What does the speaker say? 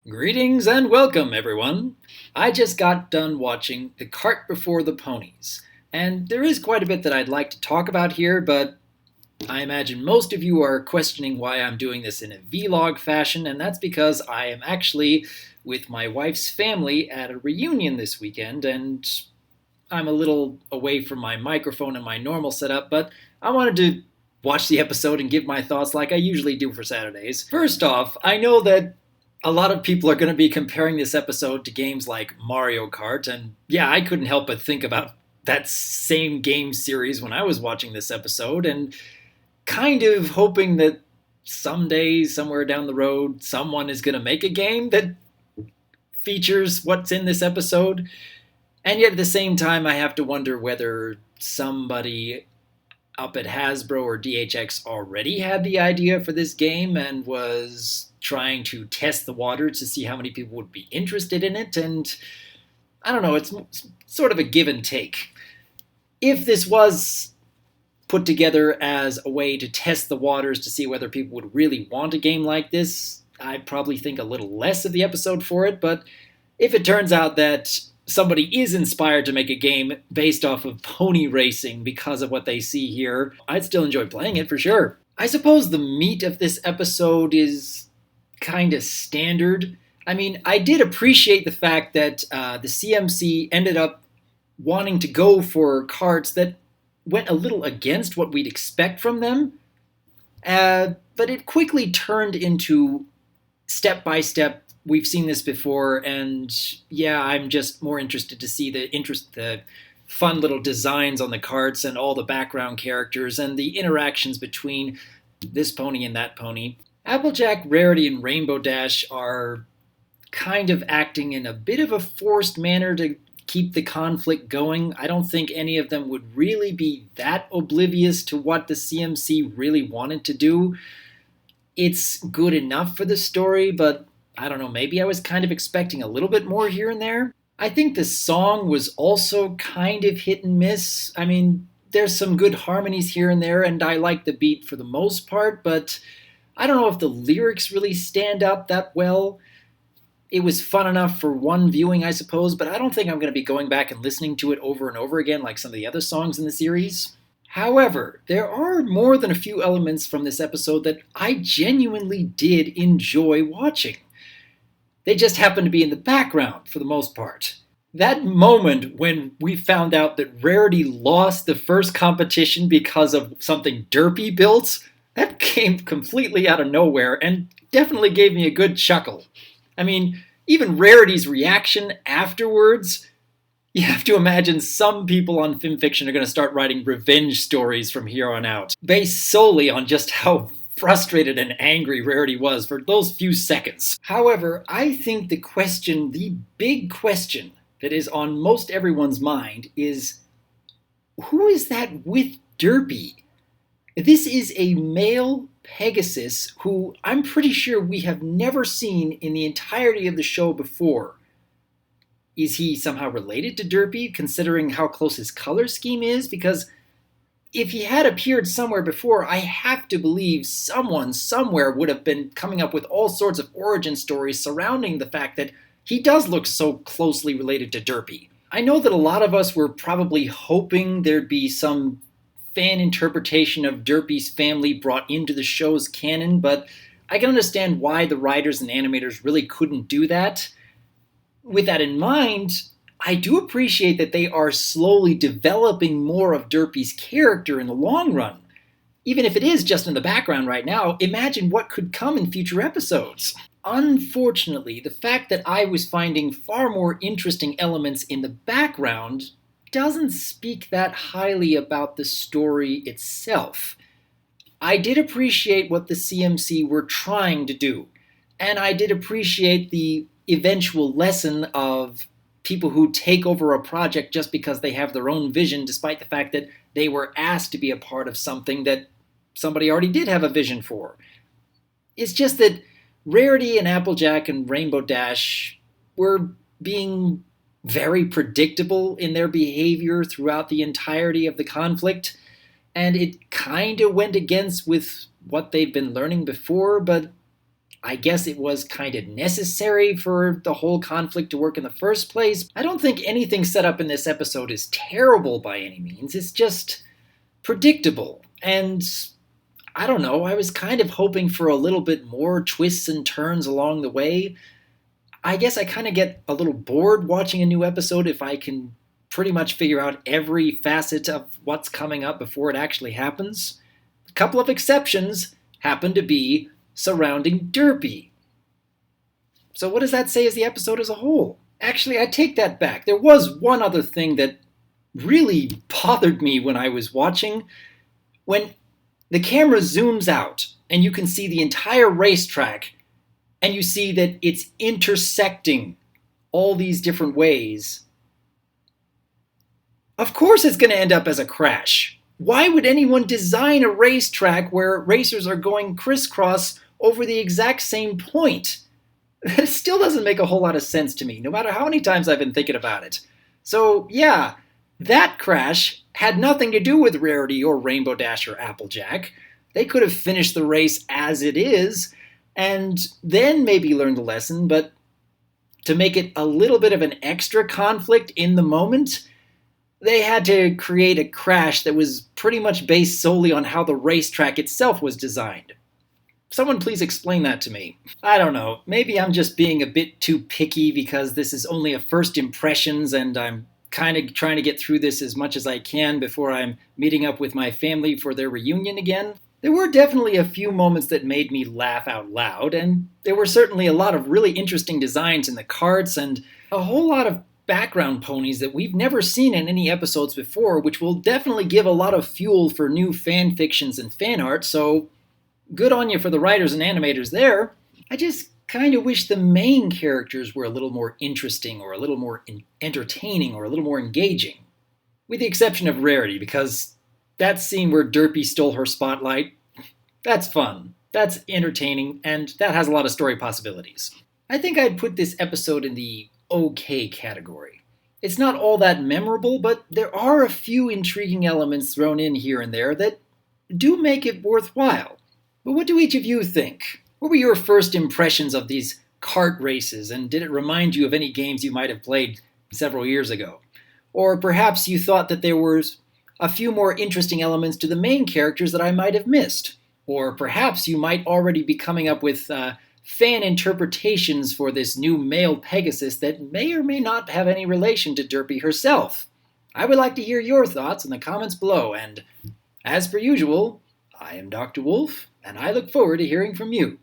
Greetings and welcome, everyone. I just got done watching The Cart Before the Ponies, and there is quite a bit that I'd like to talk about here, but I imagine most of you are questioning why I'm doing this in a vlog fashion, and that's because I am actually with my wife's family at a reunion this weekend, and I'm a little away from my microphone and my normal setup, but I wanted to watch the episode and give my thoughts like I usually do for Saturdays. First off, I know that a lot of people are going to be comparing this episode to games like Mario Kart, and yeah, I couldn't help but think about that same game series when I was watching this episode, and kind of hoping that someday, somewhere down the road, someone is going to make a game that features what's in this episode. And yet at the same time, I have to wonder whether somebody up at Hasbro or DHX already had the idea for this game and was trying to test the waters to see how many people would be interested in it. And I don't know, it's sort of a give and take. If this was put together as a way to test the waters to see whether people would really want a game like this, I'd probably think a little less of the episode for it. But if it turns out that somebody is inspired to make a game based off of pony racing because of what they see here, I'd still enjoy playing it for sure. I suppose the meat of this episode is kind of standard. I mean, I did appreciate the fact that the CMC ended up wanting to go for carts that went a little against what we'd expect from them, but it quickly turned into step by step. We've seen this before, and yeah, I'm just more interested to see the fun little designs on the carts and all the background characters and the interactions between this pony and that pony. Applejack, Rarity, and Rainbow Dash are kind of acting in a bit of a forced manner to keep the conflict going. I don't think any of them would really be that oblivious to what the CMC really wanted to do. It's good enough for the story, but I don't know, maybe I was kind of expecting a little bit more here and there. I think the song was also kind of hit and miss. I mean, there's some good harmonies here and there, and I like the beat for the most part, but I don't know if the lyrics really stand out that well. It was fun enough for one viewing, I suppose, but I don't think I'm going to be going back and listening to it over and over again like some of the other songs in the series. However, there are more than a few elements from this episode that I genuinely did enjoy watching. They just happened to be in the background for the most part. That moment when we found out that Rarity lost the first competition because of something Derpy built, that came completely out of nowhere and definitely gave me a good chuckle. I mean, even Rarity's reaction afterwards, you have to imagine some people on FimFiction are going to start writing revenge stories from here on out, based solely on just how frustrated and angry Rarity was for those few seconds. However, I think the big question that is on most everyone's mind is, who is that with Derpy? This is a male Pegasus who I'm pretty sure we have never seen in the entirety of the show before. Is he somehow related to Derpy, considering how close his color scheme is? Because if he had appeared somewhere before, I have to believe someone somewhere would have been coming up with all sorts of origin stories surrounding the fact that he does look so closely related to Derpy. I know that a lot of us were probably hoping there'd be some fan interpretation of Derpy's family brought into the show's canon, but I can understand why the writers and animators really couldn't do that. With that in mind, I do appreciate that they are slowly developing more of Derpy's character in the long run. Even if it is just in the background right now, imagine what could come in future episodes. Unfortunately, the fact that I was finding far more interesting elements in the background doesn't speak that highly about the story itself. I did appreciate what the CMC were trying to do, and I did appreciate the eventual lesson of people who take over a project just because they have their own vision, despite the fact that they were asked to be a part of something that somebody already did have a vision for. It's just that Rarity and Applejack and Rainbow Dash were being very predictable in their behavior throughout the entirety of the conflict, and it kind of went against with what they've been learning before, but I guess it was kind of necessary for the whole conflict to work in the first place. I don't think anything set up in this episode is terrible by any means. It's just predictable. And I don't know, I was kind of hoping for a little bit more twists and turns along the way. I guess I kind of get a little bored watching a new episode if I can pretty much figure out every facet of what's coming up before it actually happens. A couple of exceptions happen to be surrounding Derpy. So what does that say as the episode as a whole? Actually, I take that back. There was one other thing that really bothered me when I was watching. When the camera zooms out and you can see the entire racetrack and you see that it's intersecting all these different ways, of course it's going to end up as a crash. Why would anyone design a racetrack where racers are going crisscross over the exact same point? It still doesn't make a whole lot of sense to me, no matter how many times I've been thinking about it. So, yeah, that crash had nothing to do with Rarity or Rainbow Dash or Applejack. They could have finished the race as it is, and then maybe learned a lesson, but to make it a little bit of an extra conflict in the moment, they had to create a crash that was pretty much based solely on how the racetrack itself was designed. Someone please explain that to me. I don't know, maybe I'm just being a bit too picky because this is only a first impressions and I'm kind of trying to get through this as much as I can before I'm meeting up with my family for their reunion again. There were definitely a few moments that made me laugh out loud, and there were certainly a lot of really interesting designs in the carts and a whole lot of background ponies that we've never seen in any episodes before, which will definitely give a lot of fuel for new fan fictions and fan art, so good on you for the writers and animators there. I just kind of wish the main characters were a little more interesting or a little more entertaining or a little more engaging. With the exception of Rarity, because that scene where Derpy stole her spotlight, that's fun, that's entertaining, and that has a lot of story possibilities. I think I'd put this episode in the okay category. It's not all that memorable, but there are a few intriguing elements thrown in here and there that do make it worthwhile. But what do each of you think? What were your first impressions of these kart races, and did it remind you of any games you might have played several years ago? Or perhaps you thought that there was a few more interesting elements to the main characters that I might have missed. Or perhaps you might already be coming up with fan interpretations for this new male Pegasus that may or may not have any relation to Derpy herself. I would like to hear your thoughts in the comments below, and as per usual, I am Dr. Wolf, and I look forward to hearing from you.